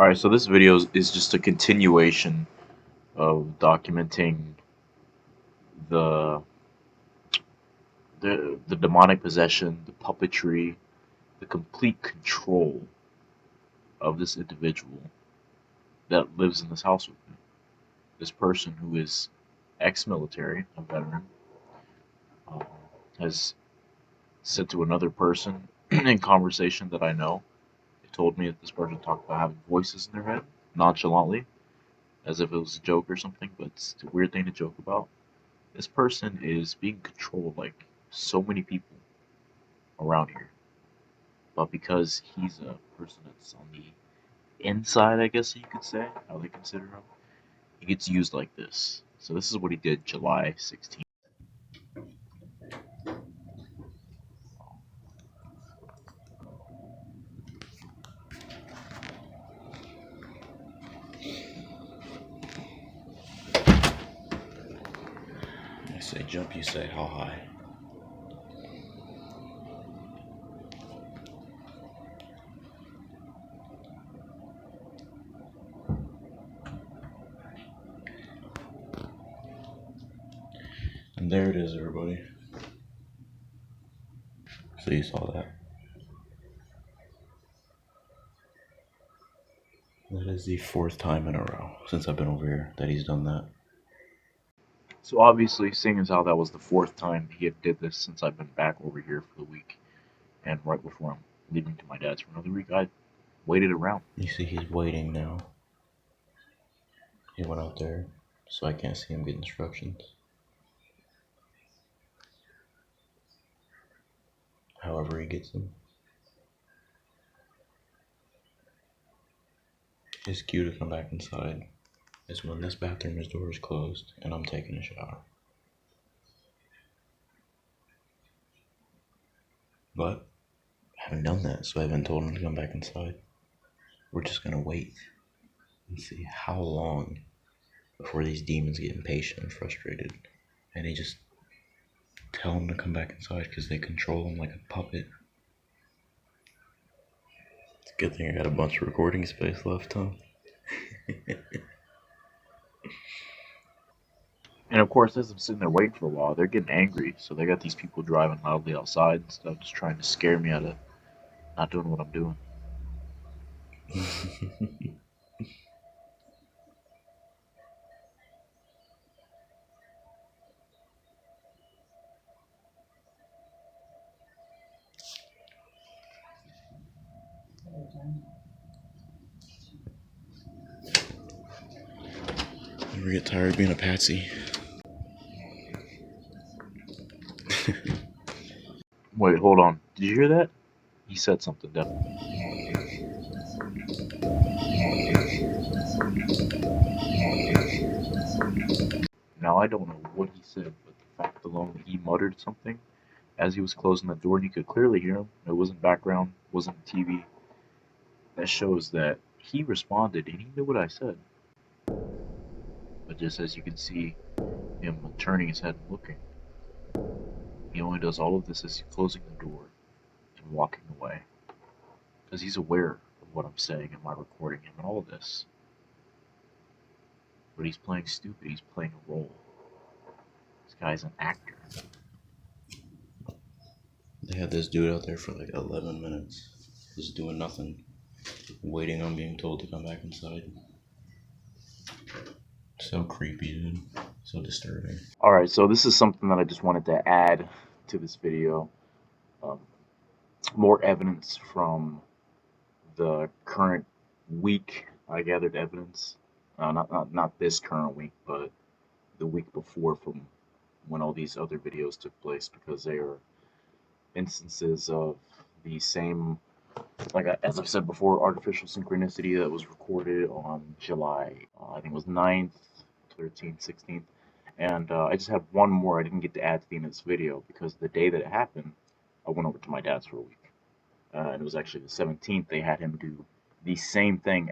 Alright, so this video is just a continuation of documenting the the demonic possession, the puppetry, the complete control of this individual that lives in this house with me. This person who is ex-military, a veteran, um, has said to another person in conversation that I know, they told me that this person talked about having voices in their head, nonchalantly, as if it was a joke or something, but it's a weird thing to joke about. This person is being controlled like so many people around here. But because he's a person that's on the inside, I guess you could say, how they consider him, he gets used like this. So this is what he did July 16th. I say jump, you say how high. And there it is, everybody. So you saw that. That is the 4th time in a row since I've been over here that he's done that. So obviously, seeing as how that was the 4th time he had did this since I've been back over here for the week, and right before I'm leaving to my dad's for another week, I waited around. You see he's waiting now. He went out there, so I can't see him get instructions. However he gets them. His cue to come back inside is when this bathroom's door is closed and I'm taking a shower. But I haven't done that, so I haven't told him to come back inside. We're just gonna wait and see how long before these demons get impatient and frustrated, and they just tell him to come back inside because they control him like a puppet. It's a good thing I got a bunch of recording space left, huh? And of course, as I'm sitting there waiting for a while, they're getting angry. So they got these people driving loudly outside and stuff, just trying to scare me out of not doing what I'm doing. Never get tired of being a patsy. Wait, hold on. Did you hear that? He said something, definitely. Now, I don't know what he said, but the fact alone that he muttered something as he was closing the door, and you could clearly hear him. It wasn't background, wasn't TV. That shows that he responded and he knew what I said. But just as you can see him turning his head and looking, he only does all of this as he's closing the door and walking away. Because he's aware of what I'm saying and my recording him and all of this. But he's playing stupid, he's playing a role. This guy's an actor. They had this dude out there for like 11 minutes, just doing nothing, waiting on being told to come back inside. So creepy, dude. So disturbing. Alright, so this is something that I just wanted to add to this video. More evidence from the current week. I gathered evidence. Not this current week, but the week before, from when all these other videos took place, because they are instances of the same, like as I've said before, artificial synchronicity that was recorded on July, I think it was 9th, 13th, 16th. And I just have one more I didn't get to add to the end of this video, because the day that it happened, I went over to my dad's for a week. And it was actually the 17th. They had him do the same thing,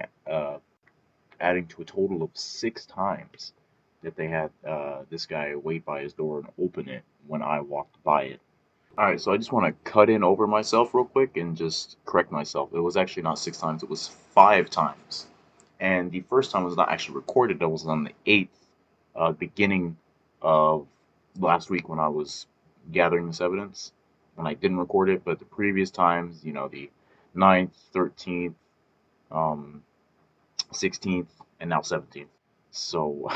adding to a total of 6 times that they had this guy wait by his door and open it when I walked by it. Alright, so I just want to cut in over myself real quick and just correct myself. It was actually not 6 times, it was 5 times And the first time was not actually recorded. That was on the 8th, beginning of last week when I was gathering this evidence, when I didn't record it. But the previous times, the 9th, 13th, um, 16th, and now 17th. So,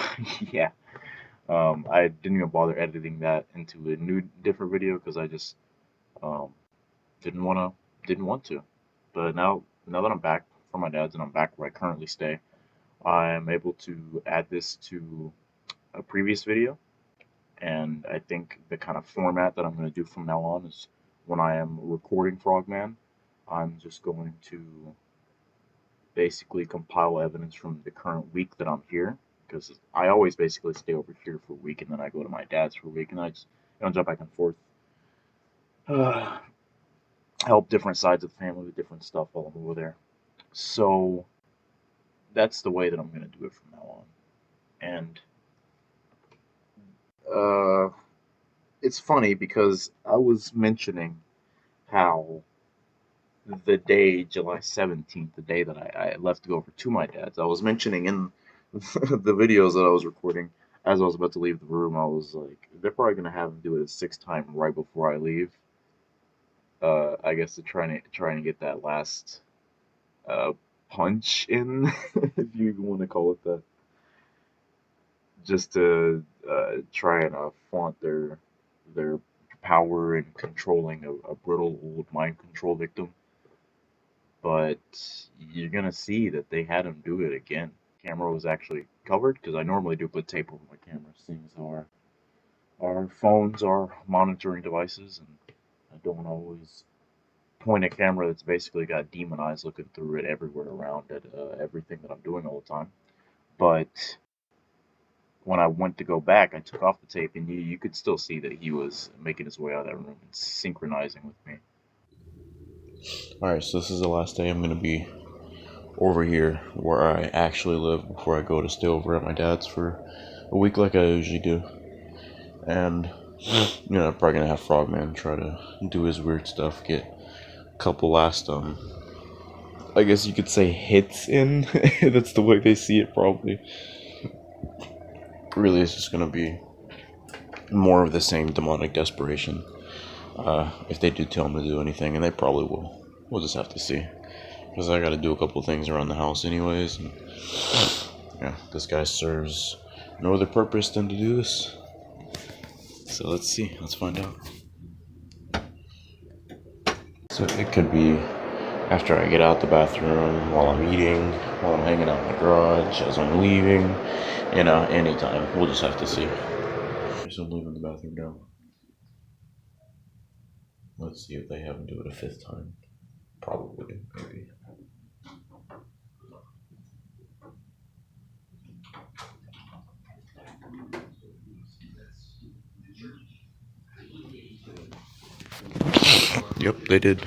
yeah, I didn't even bother editing that into a new, different video because I just um, didn't want to. But now that I'm back from my dad's and I'm back where I currently stay, I'm able to add this to a previous video. And I think the kind of format that I'm going to do from now on is when I am recording Frogman, I'm just going to basically compile evidence from the current week that I'm here. Because I always basically stay over here for a week and then I go to my dad's for a week and I just jump back and forth. Uh, help different sides of the family with different stuff while I'm over there. So that's the way that I'm going to do it from now on. And uh, it's funny because I was mentioning how the day, July 17th, the day that I left to go over to my dad's, I was mentioning in the videos that I was recording as I was about to leave the room, I was like, they're probably going to have him do it a sixth time right before I leave. I guess to try and get that last uh, punch in, if you want to call it that, just to try and flaunt their power in controlling a brittle old mind control victim. But you're gonna see that they had him do it again. Camera was actually covered because I normally do put tape over my camera, seeing as our phones are monitoring devices, and I don't always point a camera that's basically got demon eyes looking through it everywhere around at everything that I'm doing all the time. But when I went to go back, I took off the tape, and you could still see that he was making his way out of that room and synchronizing with me. Alright, so this is the last day I'm gonna be over here where I actually live before I go to stay over at my dad's for a week like I usually do. And, I'm probably gonna have Frogman try to do his weird stuff, get a couple last, I guess you could say hits in. That's the way they see it, probably. Really, it's just gonna be more of the same demonic desperation. If they do tell him to do anything, and they probably will. We'll just have to see. Because I gotta do a couple things around the house, anyways. And, yeah, this guy serves no other purpose than to do this. So let's see. Let's find out. So it could be after I get out the bathroom, while I'm eating, while I'm hanging out in the garage, as I'm leaving, anytime. We'll just have to see. So I'm leaving the bathroom now. Let's see if they have him do it a fifth time. Probably, maybe. Yep, they did.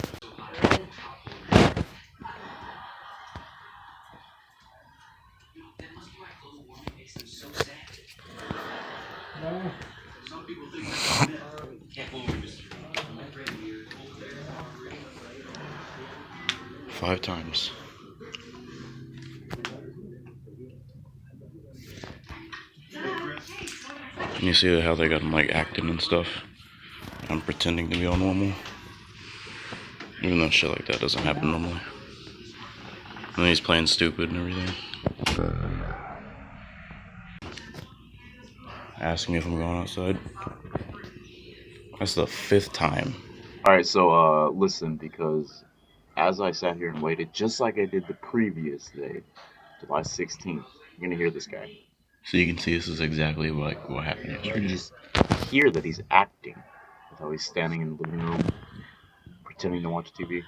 Five times. And you see how they got him like acting and stuff? I'm pretending to be all normal. Even though shit like that doesn't happen normally. And then he's playing stupid and everything. Asking if I'm going outside. That's the fifth time. All right, so listen, because as I sat here and waited, just like I did the previous day, July 16th, you're gonna hear this guy. So you can see this is exactly like what happened You can yesterday. just hear that he's acting with how he's standing in the living room, pretending to watch TV.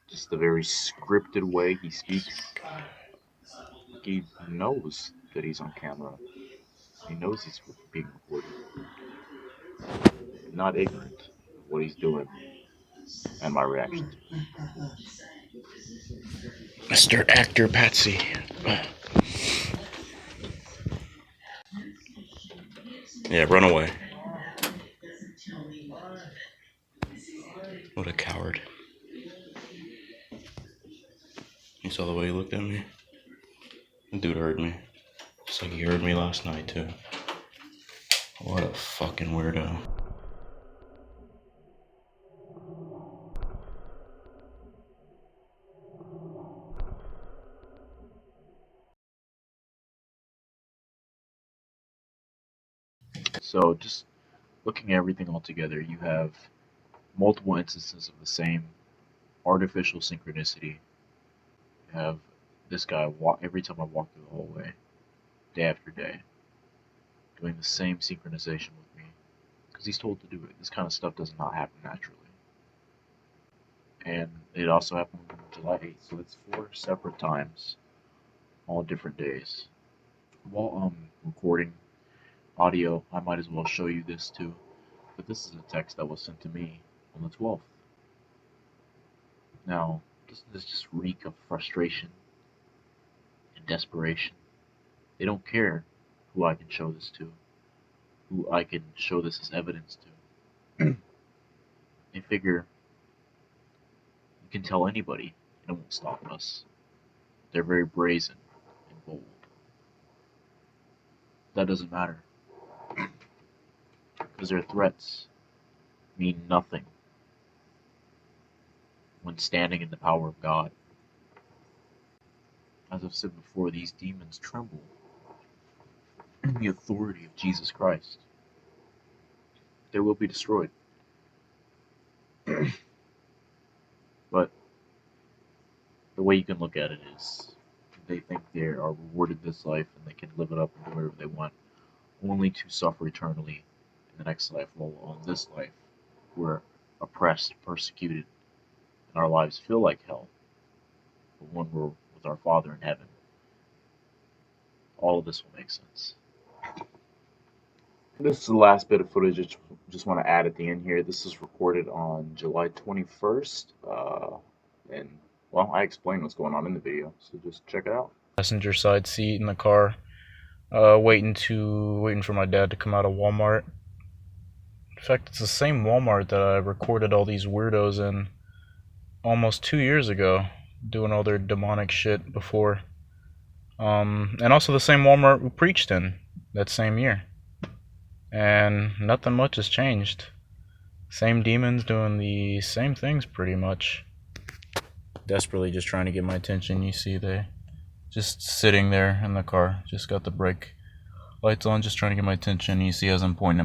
Just the very scripted way he speaks. He knows that he's on camera. He knows he's being recorded. Not ignorant of what he's doing and my reaction to it. Mr. Actor Patsy. Yeah, run away. What a coward. You saw the way he looked at me? The dude heard me. Just like he heard me last night, too. What a fucking weirdo. So just looking at everything all together, you have multiple instances of the same artificial synchronicity. You have this guy walk every time I walk through the hallway, day after day, doing the same synchronization with me because he's told to do it. This kind of stuff does not happen naturally. And it also happened on July 8th, so it's 4 separate times, all different days. While I'm recording audio, I might as well show you this too. But this is a text that was sent to me on the 12th. Now, doesn't this just reek of frustration and desperation? They don't care who I can show this to, who I can show this as evidence to. They figure you can tell anybody and it won't stop us. They're very brazen and bold. That doesn't matter because their threats mean nothing when standing in the power of God. As I've said before, these demons tremble in the authority of Jesus Christ. They will be destroyed. But the way you can look at it is they think they are rewarded this life and they can live it up and do whatever they want, only to suffer eternally in the next life, while on this life we're oppressed, persecuted, and our lives feel like hell. But when we're with our Father in heaven, all of this will make sense. This is the last bit of footage I just want to add at the end here. This is recorded on July 21st, and well, I explained what's going on in the video, so just check it out. Passenger side seat in the car, waiting for my dad to come out of Walmart. In fact, it's the same Walmart that I recorded all these weirdos in almost 2 years ago, doing all their demonic shit before. And also the same Walmart we preached in that same year. And nothing much has changed. Same demons doing the same things pretty much. Desperately just trying to get my attention. You see they just sitting there in the car, just got the brake lights on, just trying to get my attention. You see as I'm pointing them